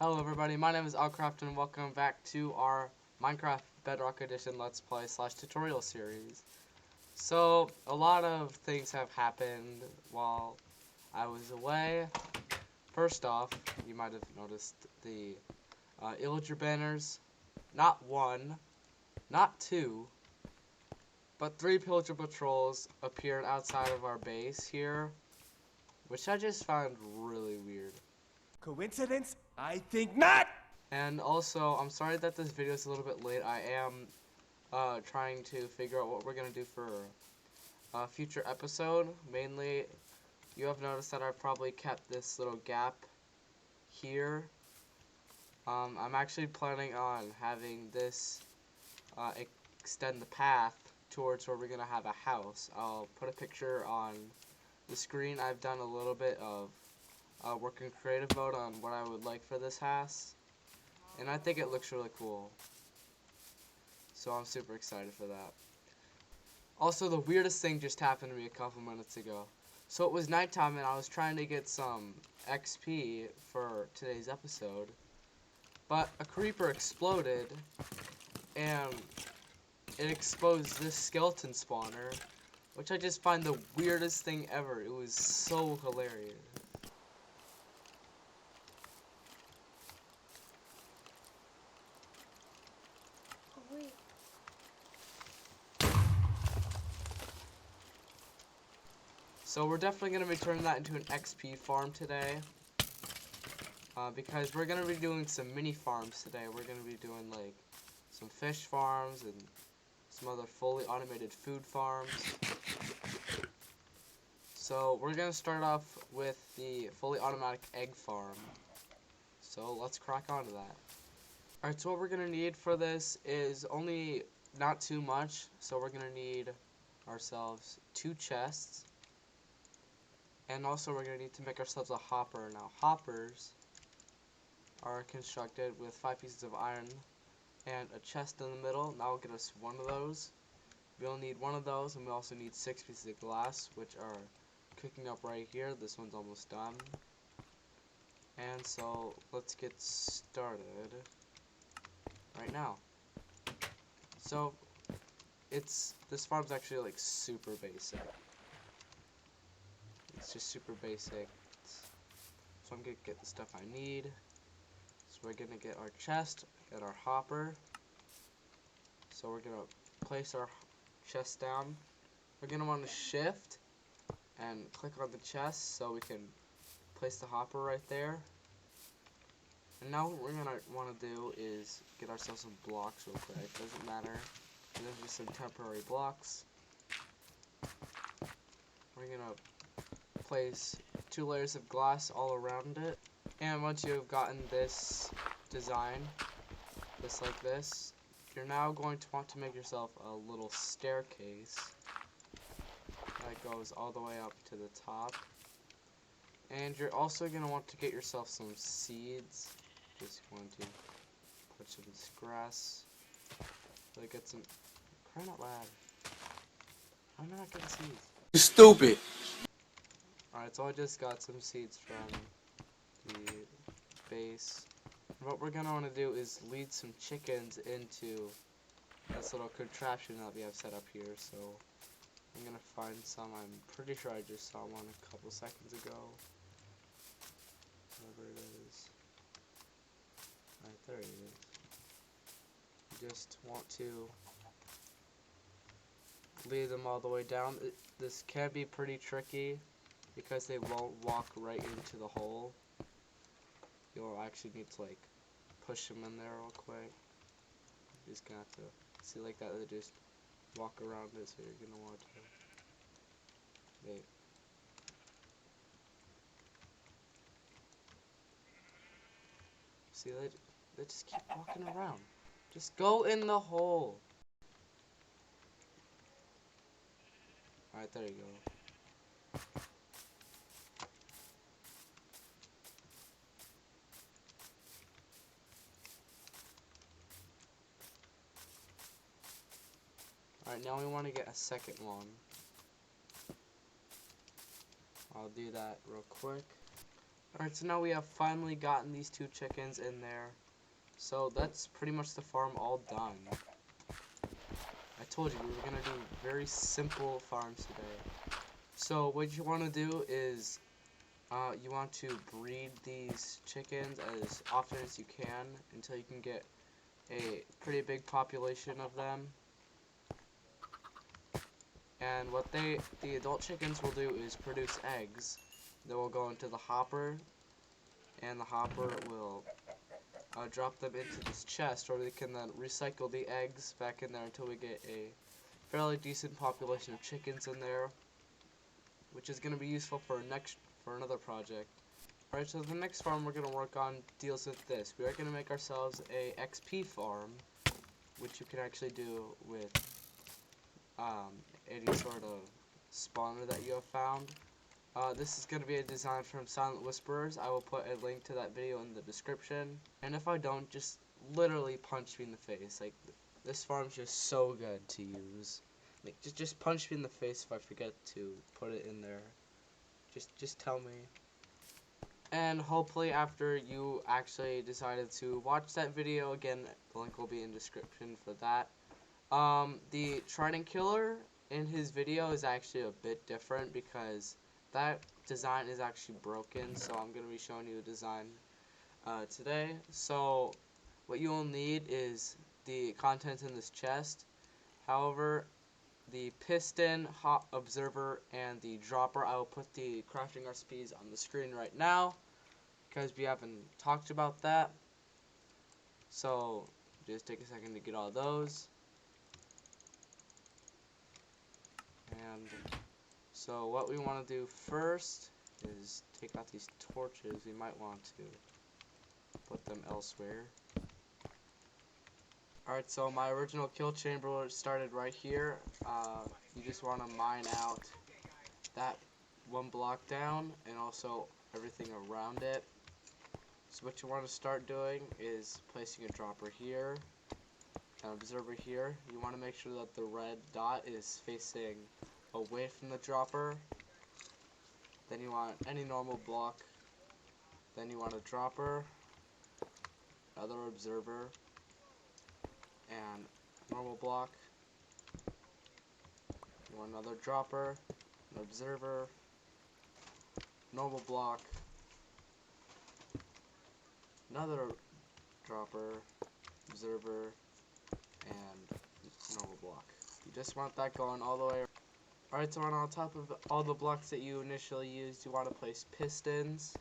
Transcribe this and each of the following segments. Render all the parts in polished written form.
Hello everybody, my name is Alcraft and welcome back to our Minecraft Bedrock Edition Let's Play / tutorial series. So, a lot of things have happened while I was away. First off, you might have noticed the illager banners. Not one, not two, but 3 pillager patrols appeared outside of our base here, which I just found really weird. Coincidence? I think not! And also, I'm sorry that this video is a little bit late. I am trying to figure out what we're going to do for a future episode. Mainly, you have noticed that I've probably kept this little gap here. I'm actually planning on having this extend the path towards where we're going to have a house. I'll put a picture on the screen. I've done a little bit of work in creative mode on what I would like for this house, and I think it looks really cool, so I'm super excited for that. Also, the weirdest thing just happened to me a couple minutes ago. So it was nighttime and I was trying to get some XP for today's episode, but a creeper exploded and it exposed this skeleton spawner, which I just find the weirdest thing ever. It was so hilarious. So we're definitely going to be turning that into an XP farm today, because we're going to be doing some mini farms today. We're going to be doing like some fish farms and some other fully automated food farms. So we're going to start off with the fully automatic egg farm. So let's crack on to that. Alright, so what we're going to need for this is only not too much. So we're going to need ourselves 2 chests. And also we're going to need to make ourselves a hopper. Now hoppers are constructed with 5 pieces of iron and a chest in the middle. That will get us 1 of those. We'll need 1 of those, and we also need 6 pieces of glass, which are cooking up right here. This one's almost done. And so let's get started right now. So this farm's actually like super basic. It's just super basic. So I'm gonna get the stuff I need. So we're gonna get our chest, get our hopper. So we're gonna place our chest down. We're gonna want to shift and click on the chest so we can place the hopper right there. And now what we're gonna want to do is get ourselves some blocks real quick. Doesn't matter. There's just some temporary blocks. We're gonna place 2 layers of glass all around it, and once you've gotten this design, just like this, you're now going to want to make yourself a little staircase that goes all the way up to the top. And you're also going to want to get yourself some seeds. Just going to put some grass, really get some, crying out loud, I'm not getting seeds. You're stupid! Alright, so I just got some seeds from the base. And what we're going to want to do is lead some chickens into this little contraption that we have set up here. So I'm going to find some. I'm pretty sure I just saw one a couple seconds ago. Whatever it is. Alright, there it is. You just want to lead them all the way down. This can be pretty tricky, because they won't walk right into the hole. You'll actually need to like push them in there real quick. You're just gonna have to see like that. They just walk around it, so you're gonna want to wait. See, they just keep walking around. Just go in the hole. Alright, there you go. Alright, now we want to get a second one. I'll do that real quick. Alright, so now we have finally gotten these 2 chickens in there. So that's pretty much the farm all done. I told you we were going to do very simple farms today. So what you want to do is you want to breed these chickens as often as you can until you can get a pretty big population of them. And what the adult chickens will do is produce eggs that will go into the hopper, and the hopper will drop them into this chest, or they can then recycle the eggs back in there until we get a fairly decent population of chickens in there, which is going to be useful for another project. Alright, so the next farm we're going to work on deals with this. We are going to make ourselves a XP farm, which you can actually do with any sort of spawner that you have found. This is going to be a design from Silent Whisperers. I will put a link to that video in the description. And if I don't, just literally punch me in the face. Like, this farm's just so good to use. Like, just punch me in the face if I forget to put it in there. Just tell me. And hopefully after you actually decided to watch that video, again, the link will be in the description for that. The Trident Killer in his video is actually a bit different because that design is actually broken, so I'm going to be showing you the design today. So what you will need is the contents in this chest. However, the piston, hot observer, and the dropper, I will put the crafting recipes on the screen right now because we haven't talked about that. So just take a second to get all those. And so what we want to do first is take out these torches. We might want to put them elsewhere. Alright, so my original kill chamber started right here. You just want to mine out that 1 block down and also everything around it. So what you want to start doing is placing a dropper here, an observer here. You want to make sure that the red dot is facing away from the dropper. Then you want any normal block. Then you want a dropper, another observer, and normal block. You want another dropper, an observer, normal block, another dropper, observer, and normal block. You just want that going all the way around. Alright, so on top of all the blocks that you initially used, you want to place pistons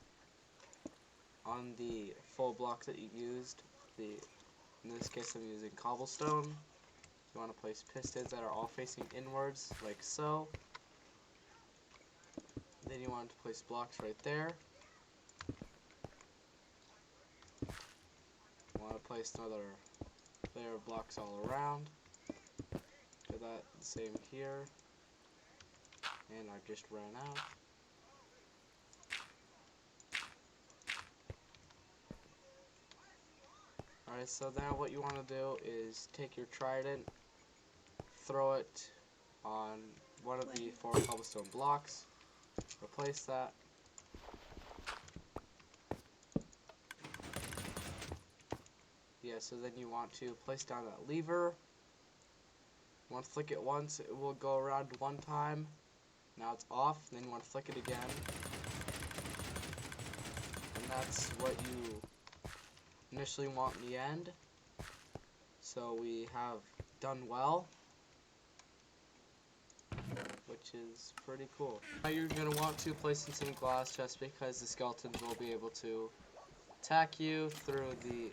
on the full blocks that you used. In this case, I'm using cobblestone. You want to place pistons that are all facing inwards, like so. Then you want to place blocks right there. You want to place another layer of blocks all around. Do that the same here. And I just ran out. Alright, so now what you want to do is take your trident, throw it on one of the 4 cobblestone blocks, replace that. Yeah, so then you want to place down that lever. You want to flick it once, it will go around 1 time. Now it's off, then you want to flick it again. And that's what you initially want in the end. So we have done well, which is pretty cool. Now you're going to want to place in some glass chests because the skeletons will be able to attack you through the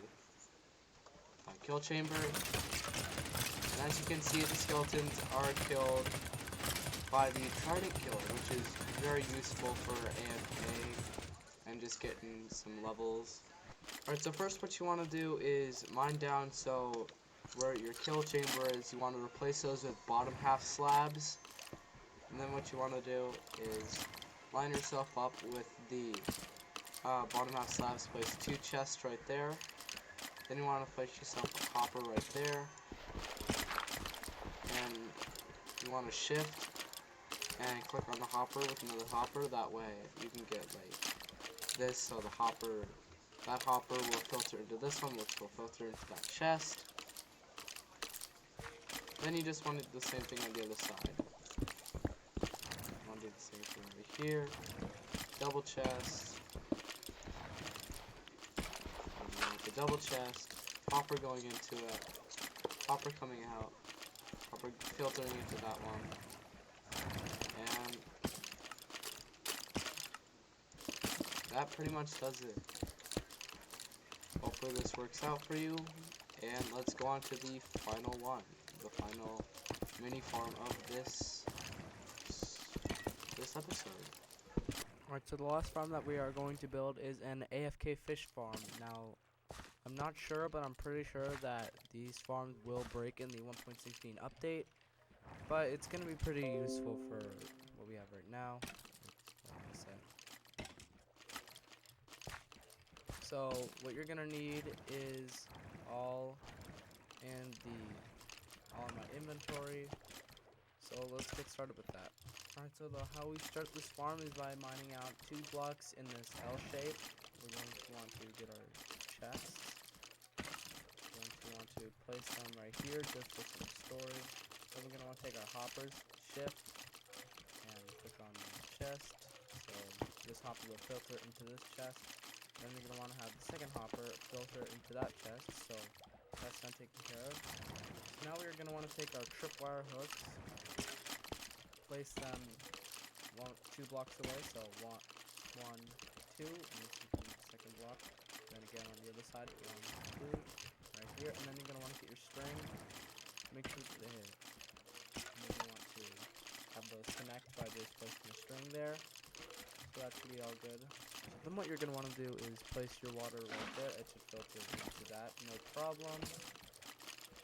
kill chamber. And as you can see, the skeletons are killed by the Trident Killer, which is very useful for AFK and just getting some levels. Alright, so first what you want to do is mine down so where your kill chamber is, you want to replace those with bottom half slabs. And then what you want to do is line yourself up with the bottom half slabs, place 2 chests right there. Then you want to place yourself a hopper right there. And you want to shift and click on the hopper with another hopper. That way you can get like this so that hopper will filter into this one, which will filter into that chest. Then you just want to do the same thing on the other side. Want to do the same thing over here. Double chest. The double chest. Hopper going into it. Hopper coming out. Hopper filtering into that one. And that pretty much does it. Hopefully this works out for you. And let's go on to the final one. The final mini farm of this episode. Alright, so the last farm that we are going to build is an AFK Fish Farm. Now, I'm not sure, but I'm pretty sure that these farms will break in the 1.16 update. But it's going to be pretty useful for what we have right now. So, what you're going to need is all in my inventory. So let's get started with that. Alright, so how we start this farm is by mining out 2 blocks in this L shape. We're going to want to get our chests. We're going to want to place them right here just for some storage. Then we're going to want to take our hoppers, shift, and click on the chest. So this hopper will filter into this chest. Then we're going to want to have the second hopper filter into that chest. So that's not taken care of. So now we're going to want to take our tripwire hooks, place them 2 blocks away, so 1, 2, and this becomes the second block. Then again on the other side, 1, 2, right here, and then you're going to want to get your string, make sure that they hit. And you're going to want to have those connect by just placing a string there, so that should be all good. Then what you're going to want to do is place your water right there. It should filter into that, no problem.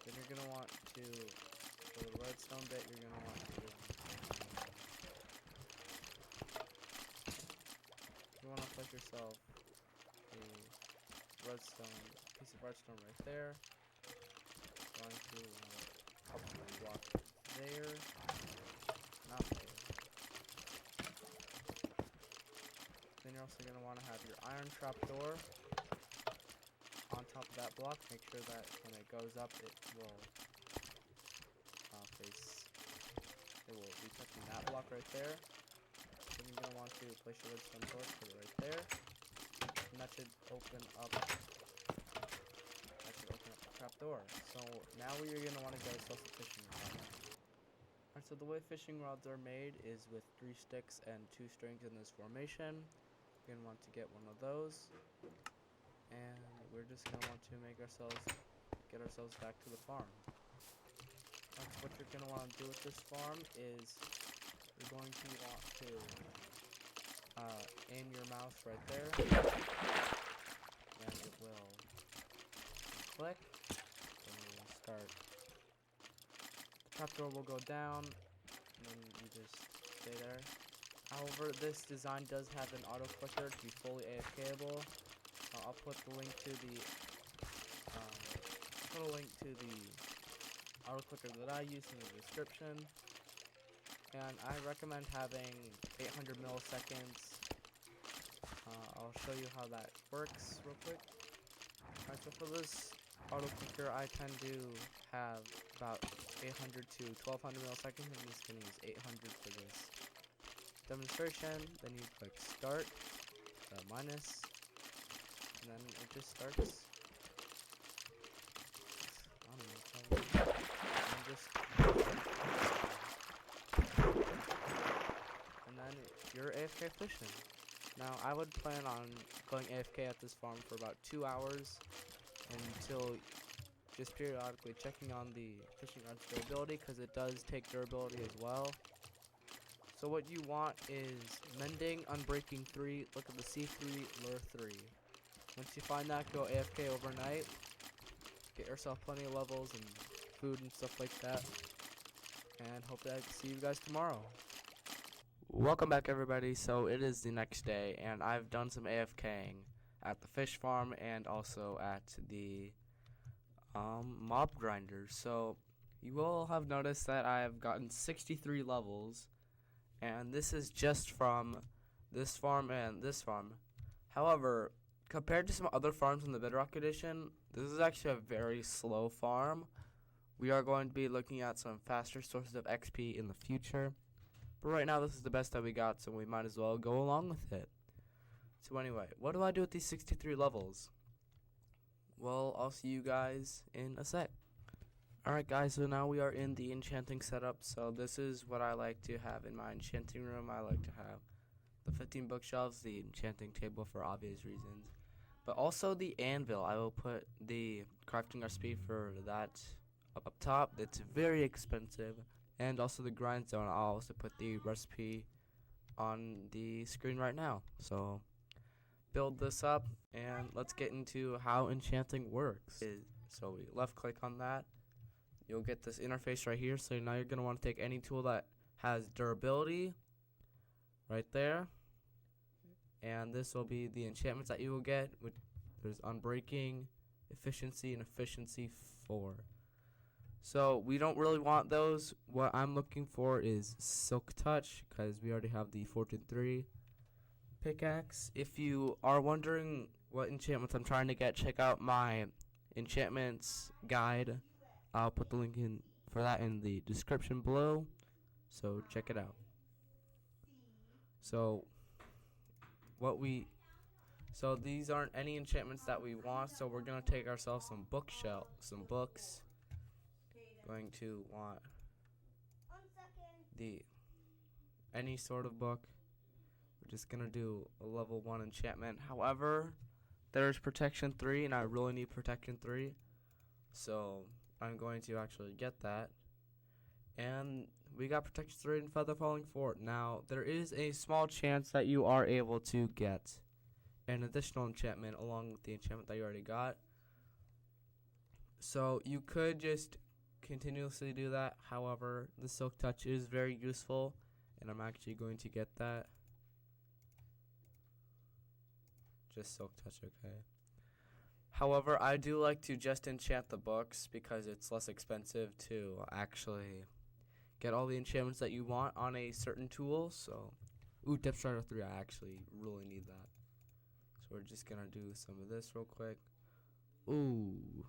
Then you're going to want to, for the redstone bit, you're going to want to place yourself a piece of redstone right there. Going to couple block there, not there. Then you're also going to want to have your iron trapdoor on top of that block. Make sure that when it goes up, it will be touching that block right there. Then you're going to want to place your redstone torch, put it right there, and that should open up the trapdoor. So now you're going to want to get yourself a fishing rod. Alright, so the way fishing rods are made is with 3 sticks and 2 strings in this formation. You're going to want to get one of those, and we're just going to want to get ourselves back to the farm. Alright, so what you're going to want to do with this farm is you're going to want to aim your mouse right there, and it will click, and you will start. The trapdoor will go down, and then you just stay there. However, this design does have an auto clicker to be fully AFKable. I'll put the link to the auto clicker that I use in the description. And I recommend having 800 milliseconds. I'll show you how that works real quick. Alright, so for this auto clicker, I tend to have about 800 to 1200 milliseconds. I'm just going to use 800 for this demonstration. Then you click start, minus, and then it just starts. I don't know, and then you're AFK fishing. Now, I would plan on going AFK at this farm for about 2 hours until just periodically checking on the fishing rod's durability, because it does take durability as well. So what you want is mending, unbreaking 3, look at the C3, lure 3. Once you find that, go AFK overnight. Get yourself plenty of levels and food and stuff like that. And hope that I see you guys tomorrow. Welcome back, everybody. So it is the next day, and I've done some AFKing at the fish farm and also at the mob grinder. So you will have noticed that I have gotten 63 levels, and this is just from this farm and this farm. However, compared to some other farms in the Bedrock Edition, this is actually a very slow farm. We are going to be looking at some faster sources of XP in the future. But right now, this is the best that we got, so we might as well go along with it. So anyway, what do I do with these 63 levels? Well, I'll see you guys in a sec. Alright guys, so now we are in the enchanting setup. So this is what I like to have in my enchanting room. I like to have the 15 bookshelves, the enchanting table for obvious reasons, but also the anvil. I will put the crafting recipe for that up top. It's very expensive. And also the grindstone. I'll also put the recipe on the screen right now. So build this up and let's get into how enchanting works. So we left click on that. You'll get this interface right here. So now you're going to want to take any tool that has durability right there. And this will be the enchantments that you will get. There's unbreaking, efficiency, and efficiency 4. So we don't really want those. What I'm looking for is silk touch, because we already have the fortune 3 pickaxe. If you are wondering what enchantments I'm trying to get, check out my enchantments guide. I'll put the link in for that in the description below, so check it out. So these aren't any enchantments that we want, so we're gonna take ourselves some books. Going to want any sort of book. We're just gonna do a level 1 enchantment. However, there's protection 3, and I really need protection 3, so I'm going to actually get that. And we got protection 3 and feather falling 4. Now there is a small chance that you are able to get an additional enchantment along with the enchantment that you already got. So you could just continuously do that. However, the silk touch is very useful, and I'm actually going to get that. Just silk touch, okay. However, I do like to just enchant the books because it's less expensive to actually get all the enchantments that you want on a certain tool. So, ooh, Depth Strider 3, I actually really need that. So we're just gonna do some of this real quick. Ooh,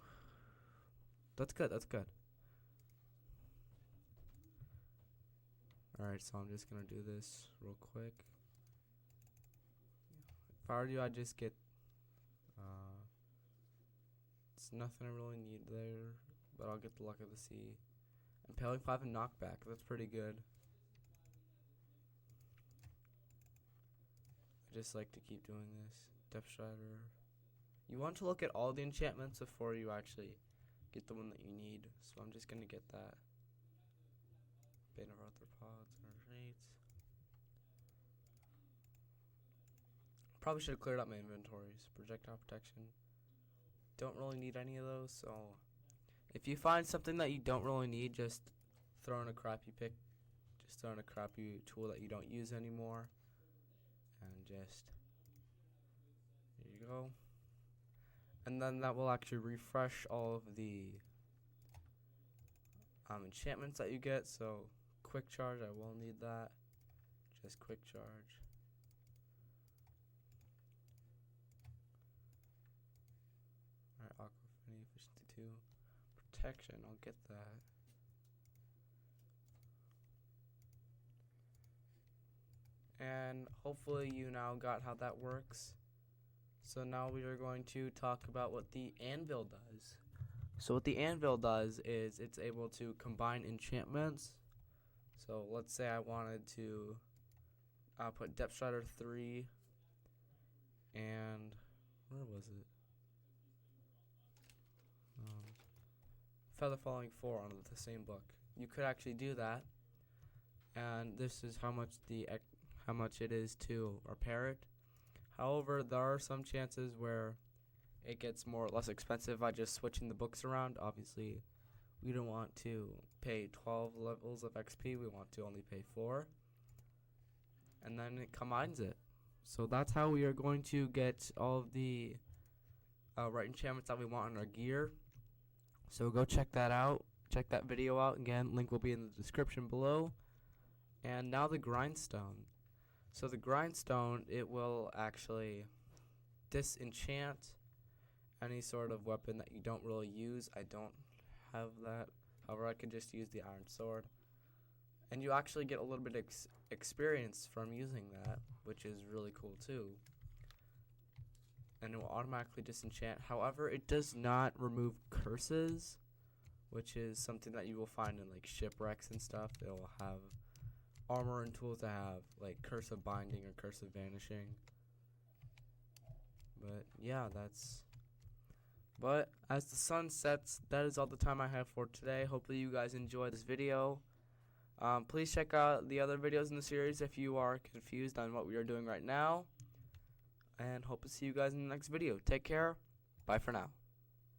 that's good, that's good. Alright, so I'm just gonna do this real quick. If I were you, I'd just get, it's nothing I really need there, but I'll get the Luck of the Sea. Impaling 5 and knockback, that's pretty good. I just like to keep doing this. Depth Strider. You want to look at all the enchantments before you actually get the one that you need, so I'm just gonna get that. Bane of Arthropods, Rates. Probably should have cleared out my inventories. Projectile protection. Don't really need any of those, so if you find something that you don't really need, just throw in a crappy tool that you don't use anymore, and just, there you go. And then that will actually refresh all of the enchantments that you get. So quick charge, I will need that. Just quick charge. Alright, Aqua Efficiency 2. Protection, I'll get that. And hopefully you now got how that works. So now we are going to talk about what the anvil does. So what the anvil does is it's able to combine enchantments. So let's say I wanted to put Depth Strider 3 and where was it? Feather Falling 4 on the same book. You could actually do that, and this is how much it is to repair it. However, there are some chances where it gets more or less expensive by just switching the books around. Obviously, we don't want to pay 12 levels of XP. We want to only pay 4. And then it combines it. So that's how we are going to get all of the right enchantments that we want on our gear. So go check that out. Check that video out. Again, link will be in the description below. And now the grindstone. So the grindstone, it will actually disenchant any sort of weapon that you don't really use. I don't have that. However, I could just use the iron sword. And you actually get a little bit of experience from using that, which is really cool too. And it will automatically disenchant. However, it does not remove curses, which is something that you will find in like shipwrecks and stuff. It will have armor and tools that have like curse of binding or curse of vanishing. But yeah, but as the sun sets, that is all the time I have for today. Hopefully you guys enjoyed this video. Please check out the other videos in the series if you are confused on what we are doing right now. And hope to see you guys in the next video. Take care. Bye for now.